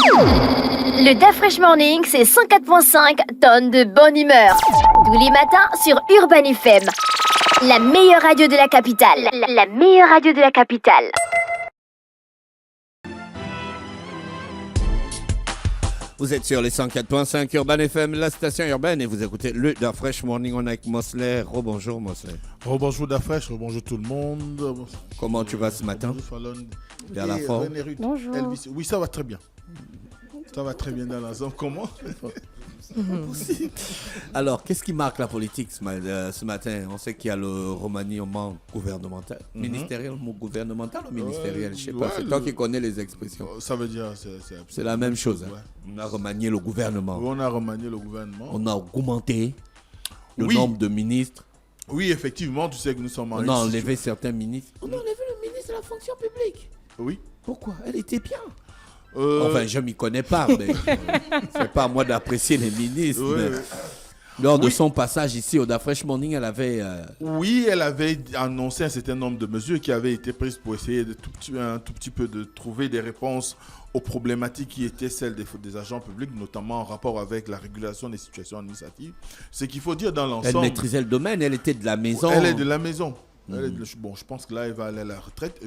Le DAF Fresh Morning, c'est 104.5 tonnes de bonne humeur. Tous les matins sur Urban FM. La meilleure radio de la capitale. La meilleure radio de la capitale. Vous êtes sur les 104.5 Urban FM, la station urbaine, et vous écoutez le DAF Fresh Morning. On est avec Mosley. Rebonjour Mosley. Rebonjour DAF Fresh, rebonjour tout le monde. Comment tu vas ce matin? Vers la forme. Bonjour. Elvis. Oui, ça va très bien. Ça va très bien dans la zone. Comment? Alors, qu'est-ce qui marque la politique ce matin? On sait qu'il y a le remaniement gouvernemental. Ministériel, gouvernemental ou ministériel? Je ne sais pas, c'est toi qui connais les expressions. Ça veut dire, c'est la même chose. Ouais. On a remanié le gouvernement. On a remanié le gouvernement. On a augmenté le nombre de ministres. Oui, effectivement, tu sais que nous sommes en... On a enlevé certains ministres. On a enlevé le ministre de la fonction publique. Oui. Pourquoi? Elle était bien. Enfin, je ne m'y connais pas, mais c'est pas à moi d'apprécier les ministres. Lors de son passage ici au DAF Fresh Morning, elle avait... Oui, elle avait annoncé un certain nombre de mesures qui avaient été prises pour essayer un tout petit peu de trouver des réponses aux problématiques qui étaient celles des agents publics, notamment en rapport avec la régulation des situations administratives. Ce qu'il faut dire dans l'ensemble... Elle maîtrisait le domaine, elle était de la maison. Elle est de la maison. Bon, je pense que là, elle va aller à la retraite,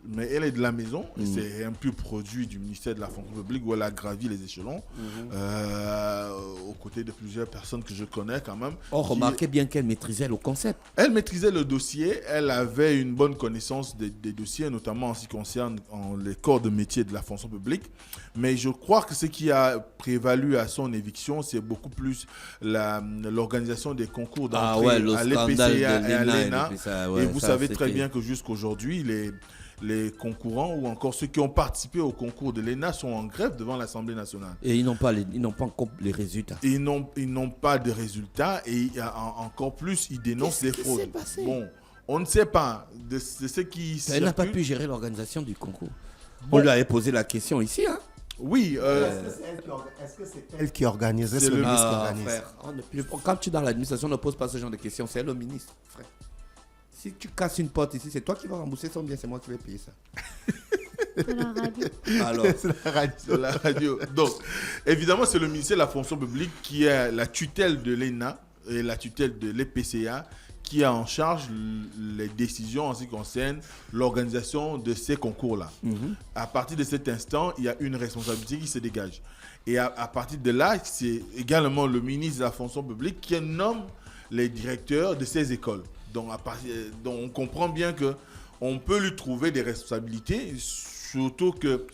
mais elle est de la maison. C'est un pur produit du ministère de la fonction publique où elle a gravi les échelons aux côtés de plusieurs personnes que je connais quand même. Remarquez bien qu'elle maîtrisait le concept. Elle maîtrisait le dossier, elle avait une bonne connaissance des dossiers, notamment en ce qui concerne les corps de métier de la fonction publique. Mais je crois que ce qui a prévalu à son éviction, c'est beaucoup plus l'organisation des concours d'entrée à l'EPCA et à l'ENA. Et vous savez très bien que jusqu'aujourd'hui, les concurrents ou encore ceux qui ont participé au concours de l'ENA sont en grève devant l'Assemblée nationale. Et ils n'ont pas encore les résultats. Ils n'ont pas de résultats et encore plus, ils dénoncent les fraudes. Qu'est-ce qui s'est passé? Bon, on ne sait pas de ce qui Elle n'a pas pu gérer l'organisation du concours. On lui avait posé la question ici, hein? Oui. Est-ce que c'est elle qui organisait ce ministre qui organise? Frère, quand tu es dans l'administration, on ne pose pas ce genre de questions. C'est le ministre, frère. Si tu casses une porte ici, c'est toi qui vas rembourser son bien, c'est moi qui vais payer ça. C'est la radio. Alors, C'est la radio. Donc, évidemment, c'est le ministère de la fonction publique qui est la tutelle de l'ENA et la tutelle de l'EPCA qui a en charge les décisions en ce qui concerne l'organisation de ces concours-là. À partir de cet instant, il y a une responsabilité qui se dégage. Et à partir de là, c'est également le ministre de la fonction publique qui nomme les directeurs de ces écoles. Donc, on comprend bien qu'on peut lui trouver des responsabilités, surtout que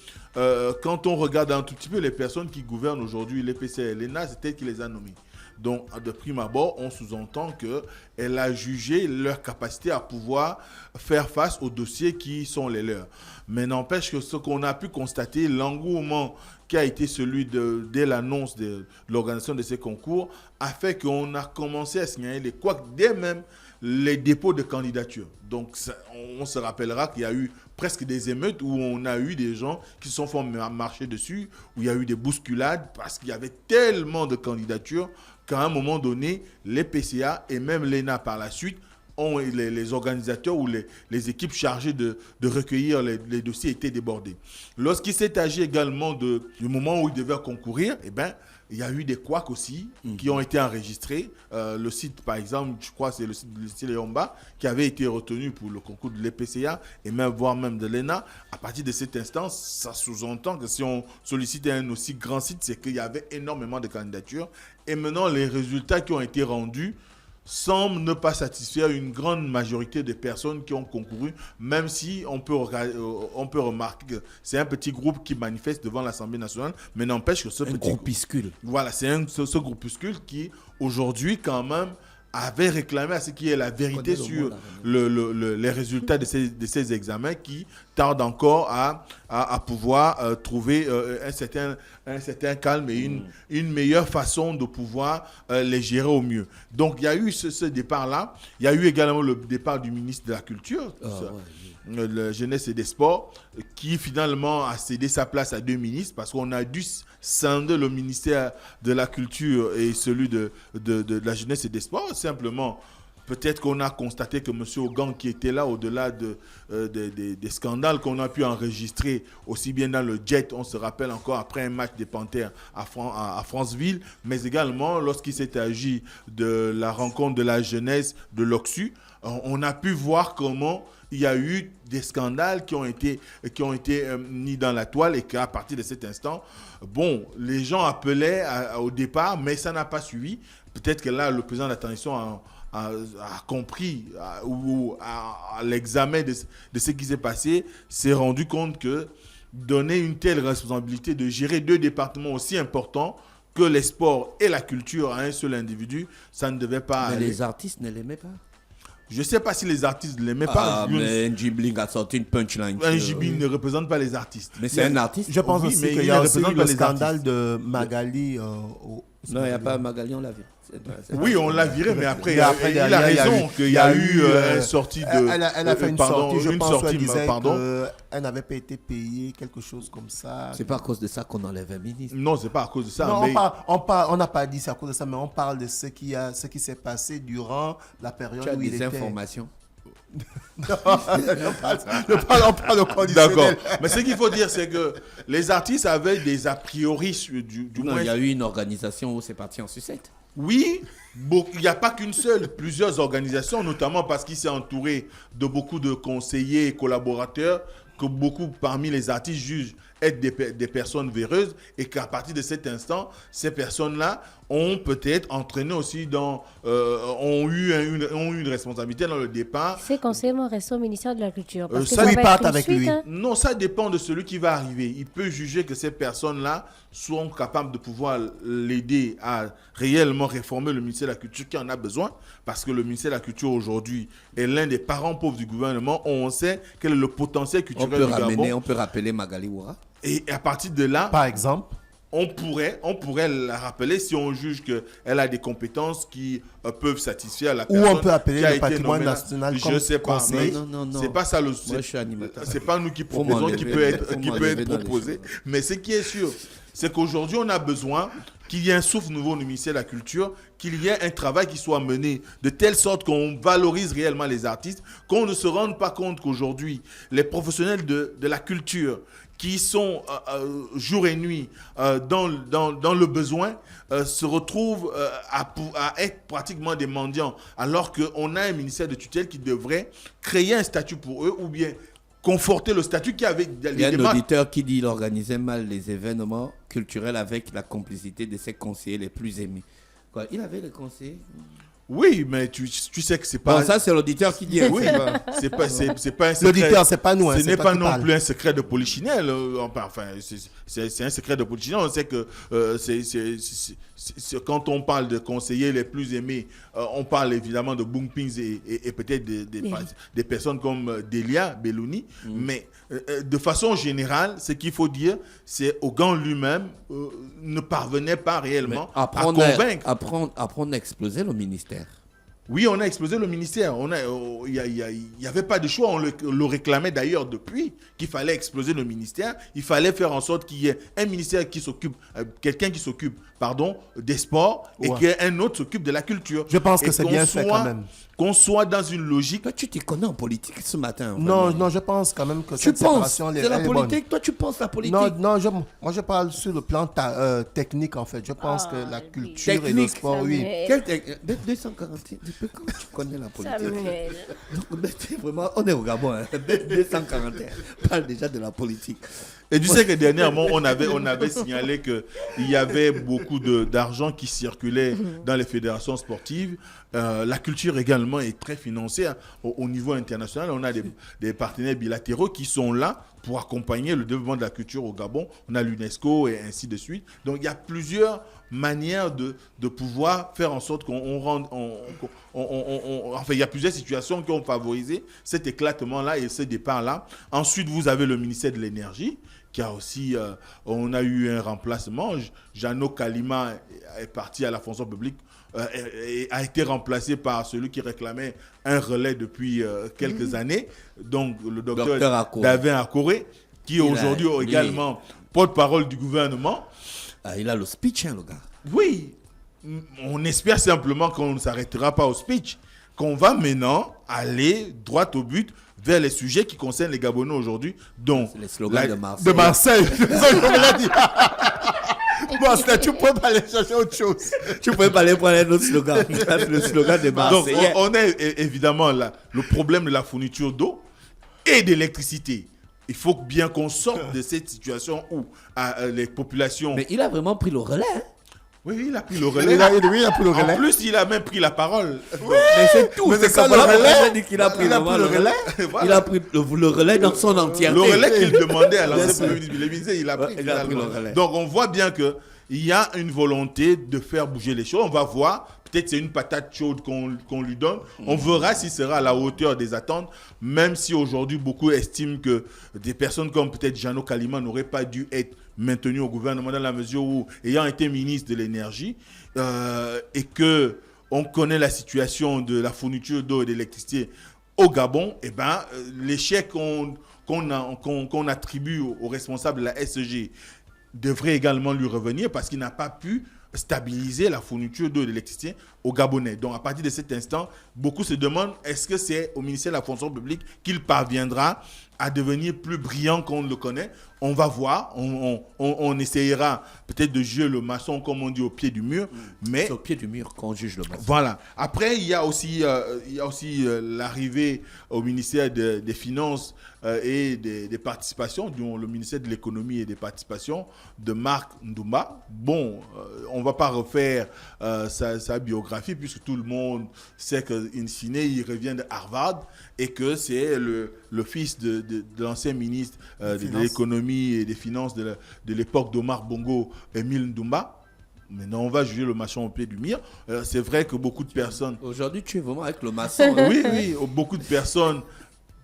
quand on regarde un tout petit peu les personnes qui gouvernent aujourd'hui l'EPCA et l'ENA, c'est elle qui les a nommées. Donc, de prime abord, on sous-entend qu'elle a jugé leur capacité à pouvoir faire face aux dossiers qui sont les leurs. Mais n'empêche que ce qu'on a pu constater, l'engouement qui a été celui dès l'annonce de l'organisation de ces concours, a fait qu'on a commencé à signaler les couacs dès même les dépôts de candidatures. Donc, on se rappellera qu'il y a eu presque des émeutes où on a eu des gens qui se sont fait marcher dessus, où il y a eu des bousculades parce qu'il y avait tellement de candidatures qu'à un moment donné, les PCA et même l'ENA par la suite, les organisateurs ou les équipes chargées de recueillir les dossiers étaient débordés. Lorsqu'il s'est agi également du moment où ils devaient concourir, il y a eu des couacs aussi qui ont été enregistrés. Le site, par exemple, je crois que c'est le site de l'Université Léomba qui avait été retenu pour le concours de l'EPCA et voire même de l'ENA. À partir de cet instant, ça sous-entend que si on sollicitait un aussi grand site, c'est qu'il y avait énormément de candidatures. Et maintenant, les résultats qui ont été rendus semble ne pas satisfaire une grande majorité des personnes qui ont concouru, même si on peut remarquer que c'est un petit groupe qui manifeste devant l'Assemblée nationale, mais n'empêche que ce petit groupuscule. Voilà, c'est ce groupuscule qui, aujourd'hui, quand même, avait réclamé à ce qui est la vérité sur les résultats de ces examens qui tardent encore à pouvoir trouver un certain calme et une meilleure façon de pouvoir les gérer au mieux. Donc, il y a eu ce départ-là. Il y a eu également le départ du ministre de la Culture, la Jeunesse et des Sports, qui finalement a cédé sa place à deux ministres parce qu'on a dû scinder le ministère de la Culture et celui de la Jeunesse et des Sports, simplement peut-être qu'on a constaté que M. Ogang, qui était là, au-delà des scandales qu'on a pu enregistrer, aussi bien dans le jet, on se rappelle encore après un match des Panthères à Franceville, mais également lorsqu'il s'est agi de la rencontre de la jeunesse de l'Oxu, on a pu voir comment il y a eu des scandales qui ont été mis dans la toile et qu'à partir de cet instant, bon, les gens appelaient au départ, mais ça n'a pas suivi. Peut-être que là, le président de la transition a compris à l'examen de ce qui s'est passé, s'est rendu compte que donner une telle responsabilité de gérer 2 départements aussi importants que les sports et la culture à un seul individu, ça ne devait pas Mais aller. les artistes ne l'aimaient pas. Je ne sais pas si les artistes ne l'aimaient pas. Mais Njibling a sorti une punchline. Njibling ne représente pas les artistes. Mais c'est un artiste. Je pense Oui, aussi mais qu'il il y a ne aussi représente eu pas le les scandale artistes. de Magali. Non, il n'y a pas Magali, on l'a vu. Oui, on l'a viré, mais après, Mais après, il a derrière, raison qu'il y a eu une sortie de... Elle a fait une sortie, je pense qu'elle disait pardon. qu'elle n'avait pas été payée, quelque chose comme ça. C'est pas à cause de ça qu'on enlève un ministre. Non, c'est pas à cause de ça. Non, mais... on n'a pas dit c'est à cause de ça, mais on parle de ce qui s'est passé durant la période Tu as où il des était... informations. on parle de conditionnel. D'accord. Mais ce qu'il faut dire, c'est que les artistes avaient des a priori, du Non, moins... il y a eu une organisation où c'est parti en sucette. Oui, il n'y a pas qu'une seule, plusieurs organisations, notamment parce qu'il s'est entouré de beaucoup de conseillers et collaborateurs que beaucoup parmi les artistes jugent être des personnes véreuses et qu'à partir de cet instant, ces personnes-là ont peut-être entraîné aussi ont eu une responsabilité dans le départ. Ces conseillers vont rester au ministère de la Culture. Parce que ça, ça ils va partent être une avec suite, lui. hein. Non, ça dépend de celui qui va arriver. Il peut juger que ces personnes-là sont capables de pouvoir l'aider à réellement réformer le ministère de la Culture qui en a besoin, parce que le ministère de la Culture aujourd'hui est l'un des parents pauvres du gouvernement. On sait quel est le potentiel culturel du Gabon. On peut rappeler Magali Oura. Et à partir de là, Par exemple, on pourrait la rappeler si on juge qu'elle a des compétences qui peuvent satisfaire la ou personne. on peut appeler qui a le été patrimoine nommée là. national Je comme sais pas, conseil. mais Non. c'est pas ça le. Moi, je suis animateur. C'est pas nous qui Faut proposons, m'enlever, qui peut être m'enlever dans les proposé. choses. Mais ce qui est sûr, c'est qu'aujourd'hui, on a besoin qu'il y ait un souffle nouveau au ministère de la Culture, qu'il y ait un travail qui soit mené de telle sorte qu'on valorise réellement les artistes, qu'on ne se rende pas compte qu'aujourd'hui, les professionnels de la culture qui sont jour et nuit dans le besoin, se retrouvent à être pratiquement des mendiants, alors qu'on a un ministère de tutelle qui devrait créer un statut pour eux ou bien conforter le statut qui avait Il y a un auditeur qui dit qu'il organisait mal les événements culturels avec la complicité de ses conseillers les plus aimés. Quoi, il avait les conseillers. Oui, mais tu sais que c'est pas... Bon, ça, c'est l'auditeur qui dit. Oui, c'est pas un secret. L'auditeur, c'est pas nous. hein, Ce c'est n'est toi pas qui non parle. plus un secret de polichinelle. Enfin, c'est un secret de polichinelle. On sait que quand on parle de conseillers les plus aimés, on parle évidemment de Boom Pings et peut-être des personnes comme Delia Bellouni. Mais de façon générale, ce qu'il faut dire, c'est Ogan lui-même ne parvenait pas réellement à convaincre. Apprendre à exploser le ministère. Oui, on a explosé le ministère. Il n'y avait pas de choix. On le réclamait d'ailleurs depuis qu'il fallait exploser le ministère. Il fallait faire en sorte qu'il y ait un ministère qui s'occupe, quelqu'un qui s'occupe, des sports et qu'un autre s'occupe de la culture. Je pense que Et c'est qu'on bien fait soit- quand même. Qu'on soit dans une logique. Toi, tu t'y connais en politique ce matin. Non, vraiment. non, je pense quand même que Tu cette penses. séparation, C'est la elle est bonne. politique. Toi, tu penses la politique. Non, moi je parle sur le plan technique en fait. Je pense que la culture et le Technique, sport, oui. Samuel. 240. Depuis quand tu connais la politique? Samuel. Donc, vraiment, on est au Gabon. 241. Parle déjà de la politique. Et tu sais que dernièrement, on avait signalé qu'il y avait beaucoup d'argent qui circulait dans les fédérations sportives. La culture également est très financée au niveau international. On a des partenaires bilatéraux qui sont là pour accompagner le développement de la culture au Gabon. On a l'UNESCO et ainsi de suite. Donc, il y a plusieurs manières de pouvoir faire en sorte qu'on rende... Enfin, il y a plusieurs situations qui ont favorisé cet éclatement-là et ce départ-là. Ensuite, vous avez le ministère de l'Énergie qui a aussi... on a eu un remplacement. Jeannot Kalima est parti à la fonction publique et a été remplacé par celui qui réclamait un relais depuis quelques années, donc le docteur Davin Akoré, qui est aujourd'hui également porte-parole du gouvernement. Il a le speech, hein, le gars. Oui, on espère simplement qu'on ne s'arrêtera pas au speech, qu'on va maintenant aller droit au but vers les sujets qui concernent les Gabonais aujourd'hui. Donc, C'est les slogans de Marseille. De Marseille. C'est ça que je voulais dire. Bon, c'était, tu peux pas aller chercher autre chose. Tu pouvais pas aller prendre un autre slogan. C'est le slogan des Donc, Marseillais. on a évidemment là, le problème de la fourniture d'eau et d'électricité. Il faut bien qu'on sorte de cette situation où les populations... Mais il a vraiment pris le relais. Hein. Oui, il a pris le relais. Il a pris le En relais. plus, il a même pris la parole. Mais c'est tout. Mais C'est c'est ça, comme le là, relais. on a dit qu'il a pris Il a vraiment pris le relais. Voilà. Il a pris le relais dans son entièreté. Le relais qu'il demandait à l'ancien Bien sûr. Premier ministre, le ministre, il a pris, Ouais, il a pris finalement. le relais. Donc, on voit bien qu'il y a une volonté de faire bouger les choses. On va voir. Peut-être c'est une patate chaude qu'on lui donne. On verra s'il sera à la hauteur des attentes, même si aujourd'hui, beaucoup estiment que des personnes comme peut-être Jeannot Kalima n'auraient pas dû être maintenues au gouvernement dans la mesure où, ayant été ministre de l'énergie, et que on connaît la situation de la fourniture d'eau et d'électricité au Gabon, eh ben, l'échec qu'on attribue aux responsables de la SEG devrait également lui revenir parce qu'il n'a pas pu stabiliser la fourniture d'eau et d'électricité aux Gabonais. Donc, à partir de cet instant, beaucoup se demandent est-ce que c'est au ministère de la fonction publique qu'il parviendra à devenir plus brillant qu'on le connaît. On va voir, on essayera peut-être de jouer le maçon, comme on dit, au pied du mur, mais C'est au pied du mur qu'on juge le maçon. voilà. Après, il y a aussi l'arrivée au ministère des Finances et des Participations, dont le ministère de l'Économie et des Participations, de Marc Ndoumba. Bon, on ne va pas refaire sa biographie, puisque tout le monde sait qu'in fine, il revient de Harvard et que c'est le fils de l'ancien ministre de l'Économie et des Finances de l'époque d'Omar Bongo, Émile Ndoumba. Maintenant, on va juger le maçon au pied du mur. C'est vrai que beaucoup de personnes... Aujourd'hui, tu es vraiment avec le maçon. hein. Oui, beaucoup de personnes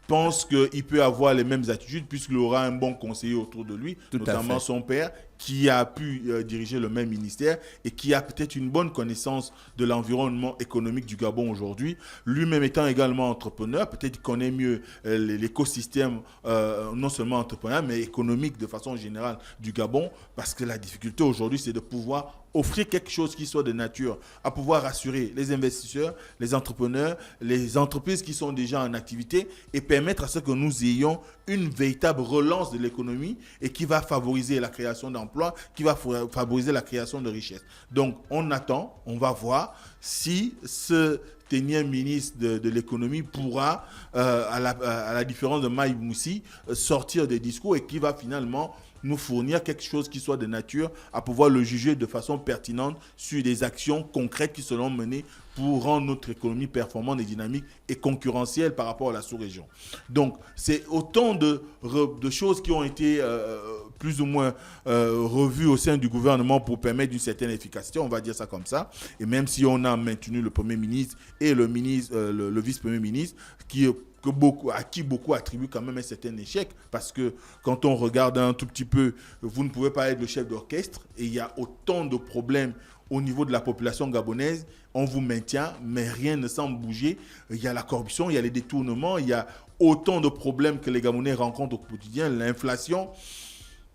pensent qu'il peut avoir les mêmes attitudes puisqu'il aura un bon conseiller autour de lui, Tout à notamment fait. son père, qui a pu diriger le même ministère et qui a peut-être une bonne connaissance de l'environnement économique du Gabon aujourd'hui. Lui-même étant également entrepreneur, peut-être qu'il connaît mieux l'écosystème, non seulement entrepreneurial, mais économique de façon générale du Gabon, parce que la difficulté aujourd'hui, c'est de pouvoir offrir quelque chose qui soit de nature à pouvoir rassurer les investisseurs, les entrepreneurs, les entreprises qui sont déjà en activité et permettre à ce que nous ayons une véritable relance de l'économie et qui va favoriser la création d'emplois, qui va favoriser la création de richesses. Donc, on attend, on va voir si ce énième ministre de l'économie pourra, à la différence de Maï Moussi, sortir des discours et qui va finalement nous fournir quelque chose qui soit de nature à pouvoir le juger de façon pertinente sur des actions concrètes qui seront menées pour rendre notre économie performante et dynamique et concurrentielle par rapport à la sous-région. Donc, c'est autant de choses qui ont été plus ou moins revues au sein du gouvernement pour permettre une certaine efficacité, on va dire ça comme ça. Et même si on a maintenu le Premier ministre et le vice-premier ministre, à qui beaucoup attribuent quand même un certain échec, parce que quand on regarde un tout petit peu, vous ne pouvez pas être le chef d'orchestre et il y a autant de problèmes au niveau de la population gabonaise, on vous maintient, mais rien ne semble bouger. Il y a la corruption, il y a les détournements, il y a autant de problèmes que les Gabonais rencontrent au quotidien, l'inflation.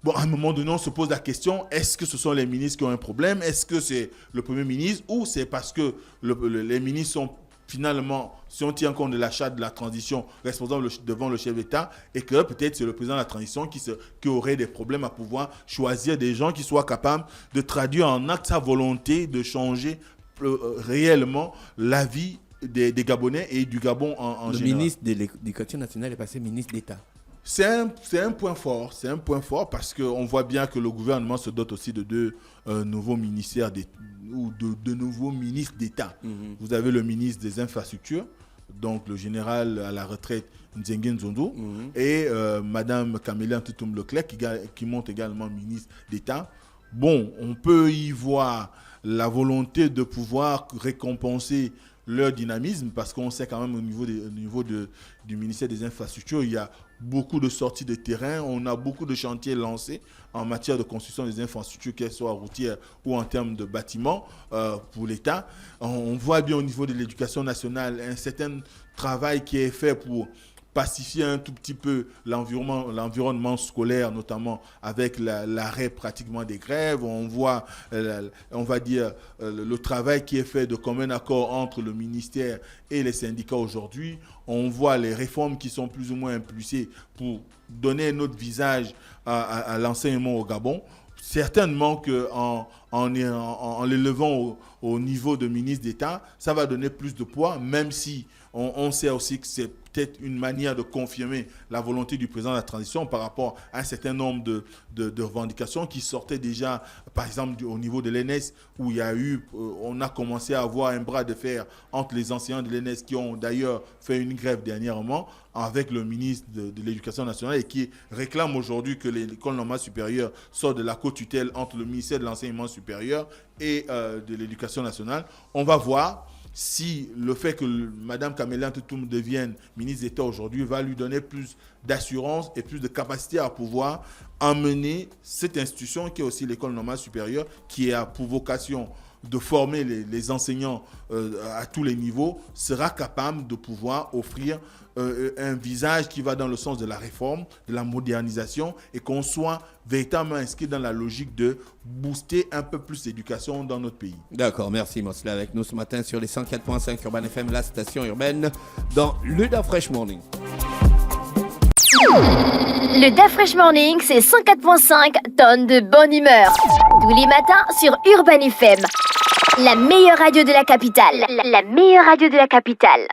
Bon, à un moment donné, on se pose la question, est-ce que ce sont les ministres qui ont un problème? Est-ce que c'est le Premier ministre ou c'est parce que les ministres sont finalement, si on tient compte de la charte de la transition responsable devant le chef d'État, et que peut-être c'est le président de la transition qui aurait des problèmes à pouvoir choisir des gens qui soient capables de traduire en acte sa volonté de changer réellement la vie des Gabonais et du Gabon en général. Le ministre de l'Éducation nationale est passé ministre d'État. C'est un point fort parce qu'on voit bien que le gouvernement se dote aussi de deux nouveaux ministères ou de nouveaux ministres d'État. Mm-hmm. Vous avez le ministre des Infrastructures, donc le général à la retraite Nzengue Nzondo, et Madame Camélia Ntoutoum-Leclerc qui monte également ministre d'État. Bon, on peut y voir la volonté de pouvoir récompenser leur dynamisme, parce qu'on sait quand même au niveau du ministère des Infrastructures, il y a beaucoup de sorties de terrain, on a beaucoup de chantiers lancés en matière de construction des infrastructures, qu'elles soient routières ou en termes de bâtiments pour l'État. On voit bien au niveau de l'éducation nationale un certain travail qui est fait pour pacifier un tout petit peu l'environnement scolaire, notamment avec l'arrêt pratiquement des grèves. On voit, on va dire, le travail qui est fait de commun accord entre le ministère et les syndicats aujourd'hui. On voit les réformes qui sont plus ou moins impulsées pour donner un autre visage à l'enseignement au Gabon. Certainement qu'en l'élevant au niveau de ministre d'État, ça va donner plus de poids, même si on sait aussi que c'est peut-être une manière de confirmer la volonté du président de la transition par rapport à un certain nombre de revendications qui sortaient déjà, par exemple, au niveau de l'ENS, où il y a eu, on a commencé à avoir un bras de fer entre les enseignants de l'ENS qui ont d'ailleurs fait une grève dernièrement avec le ministre de l'Éducation nationale et qui réclame aujourd'hui que l'école normale supérieure sorte de la co-tutelle entre le ministère de l'Enseignement supérieur et de l'Éducation nationale. On va voir si le fait que Mme Camélia Ntoutoume devienne ministre d'État aujourd'hui va lui donner plus d'assurance et plus de capacité à pouvoir emmener cette institution qui est aussi l'école normale supérieure, qui a pour vocation de former les enseignants à tous les niveaux, sera capable de pouvoir offrir un visage qui va dans le sens de la réforme, de la modernisation et qu'on soit véritablement inscrit dans la logique de booster un peu plus l'éducation dans notre pays. D'accord, merci Mosley avec nous ce matin sur les 104.5 Urban FM, la station urbaine, dans le Da Fresh Morning. Le Da Fresh Morning, c'est 104.5 tonnes de bonne humeur. Tous les matins sur Urban FM. La meilleure radio de la capitale. La meilleure radio de la capitale.